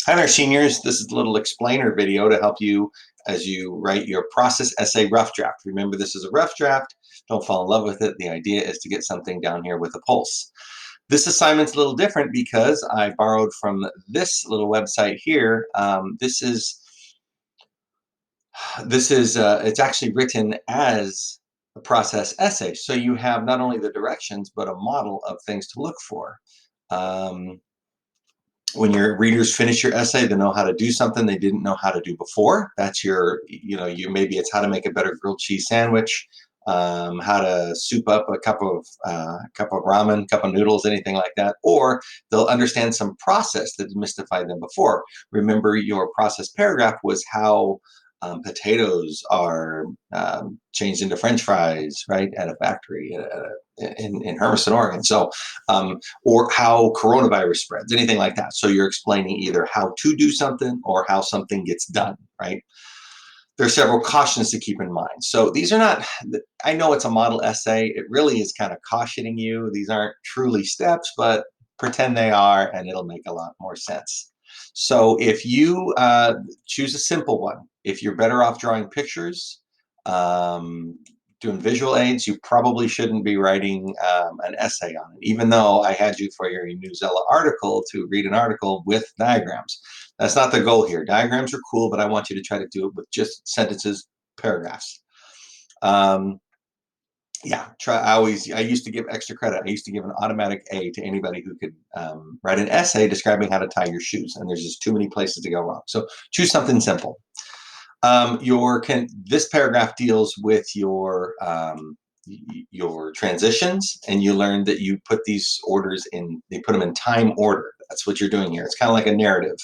Hi there, seniors. This is a little explainer video to help you as you write your process essay rough draft. Remember, this is a rough draft. Don't fall in love with it. The idea is to get something down here with a pulse. This assignment's a little different because I borrowed from this little website here. It's actually written as a process essay. So you have not only the directions, but a model of things to look for. Um, when your readers finish your essay, they know how to do something they didn't know how to do before. That's you maybe it's how to make a better grilled cheese sandwich, how to soup up a cup of ramen, cup of noodles, anything like that, or they'll understand some process that mystified them before. Remember, your process paragraph was how potatoes are changed into French fries, right, at a factory in Hermiston, Oregon. So or how coronavirus spreads, anything like that. So you're explaining either how to do something or how something gets done, right? There are several cautions to keep in mind. So these are not, I know it's a model essay. It really is kind of cautioning you. These aren't truly steps, but pretend they are, and it'll make a lot more sense. So if you choose a simple one, if you're better off drawing pictures, um, doing visual aids, you probably shouldn't be writing an essay on it, even though I had you for your Newsella article to read an article with diagrams. That's not the goal here. Diagrams are cool, but I want you to try to do it with just sentences, paragraphs. Um, yeah, I used to give extra credit. I used to give an automatic A to anybody who could write an essay describing how to tie your shoes, and there's just too many places to go wrong. So choose something simple. This paragraph deals with your transitions, and you learn that you put these orders in. They put them in time order. That's what you're doing here. It's kind of like a narrative.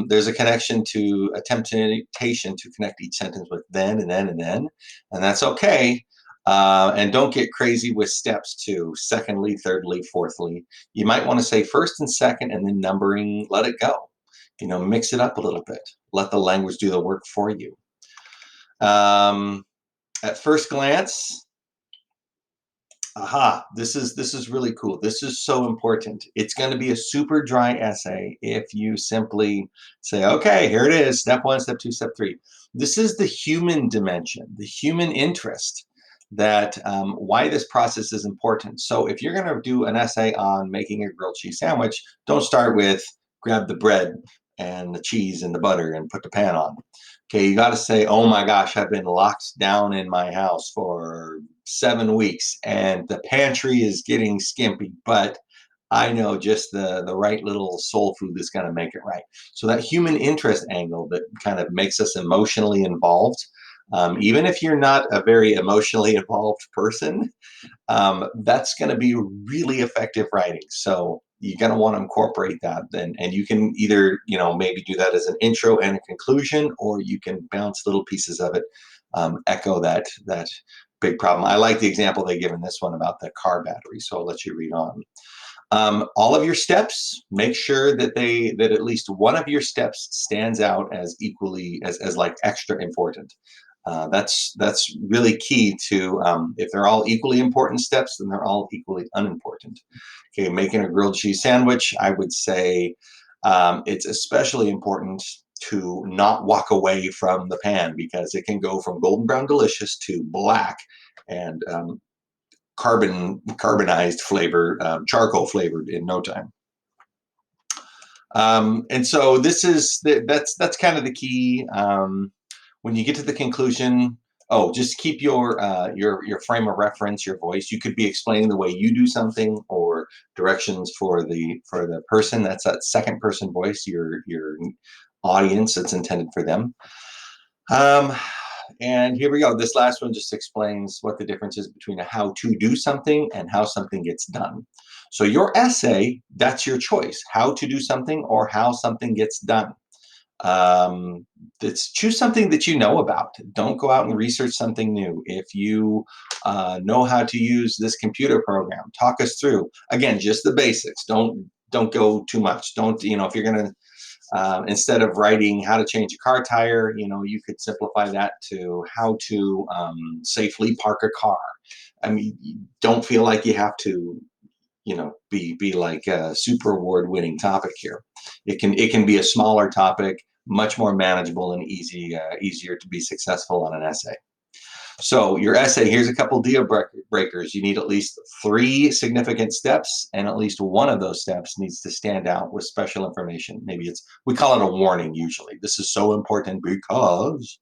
There's a connection to a temptation to connect each sentence with then and then and then, and that's okay. And don't get crazy with steps too. Secondly, thirdly, fourthly. You might want to say first and second, and then numbering. Let it go. Mix it up a little bit. Let the language do the work for you. Um, at first glance, aha, this is really cool. This is so important. It's going to be a super dry essay if you simply say, okay, here it is, step one, step two, step three. This is the human dimension, the human interest, that why this process is important. So if you're going to do an essay on making a grilled cheese sandwich, don't start with grab the bread and the cheese and the butter and put the pan on. Okay, you got to say, oh my gosh, I've been locked down in my house for 7 weeks and the pantry is getting skimpy, but I know just the right little soul food that's going to make it right. So that human interest angle that kind of makes us emotionally involved, even if you're not a very emotionally involved person, that's going to be really effective writing. So you're going to want to incorporate that then, and you can either maybe do that as an intro and a conclusion, or you can bounce little pieces of it, echo that big problem. I like the example they give in this one about the car battery, so I'll let you read on. All of your steps, make sure that at least one of your steps stands out as equally as like extra important. That's really key to, if they're all equally important steps, then they're all equally unimportant. Okay, making a grilled cheese sandwich, I would say it's especially important to not walk away from the pan because it can go from golden brown delicious to black and carbonized flavor, charcoal flavored in no time. And so that's kind of the key. When you get to the conclusion, just keep your frame of reference, your voice. You could be explaining the way you do something, or directions for the person. That's that second person voice, your audience. That's intended for them. Um, and here we go. This last one just explains what the difference is between a how to do something and how something gets done. So your essay, that's your choice, how to do something or how something gets done. It's choose something that you know about. Don't go out and research something new. If you know how to use this computer program, talk us through. Again, just the basics. Don't go too much. Don't if you're going to instead of writing how to change a car tire, you could simplify that to how to safely park a car. I mean, you don't feel like you have to, be like a super award winning topic here. It can be a smaller topic, much more manageable and easier to be successful on an essay. So your essay, here's a couple deal breakers. You need at least 3 significant steps, and at least one of those steps needs to stand out with special information. Maybe we call it a warning usually. This is so important because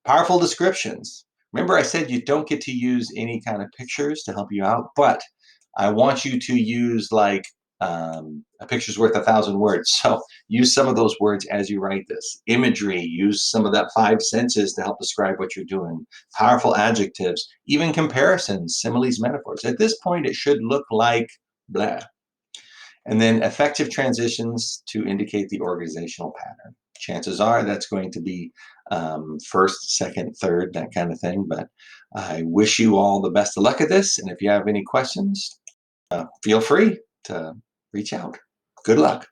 powerful descriptions. Remember I said you don't get to use any kind of pictures to help you out, but I want you to use like a picture's worth 1,000 words. So use some of those words as you write this. Imagery, use some of that 5 senses to help describe what you're doing. Powerful adjectives, even comparisons, similes, metaphors. At this point, it should look like blah. And then effective transitions to indicate the organizational pattern. Chances are that's going to be first, second, third, that kind of thing. But I wish you all the best of luck at this. And if you have any questions, feel free to reach out. Good luck.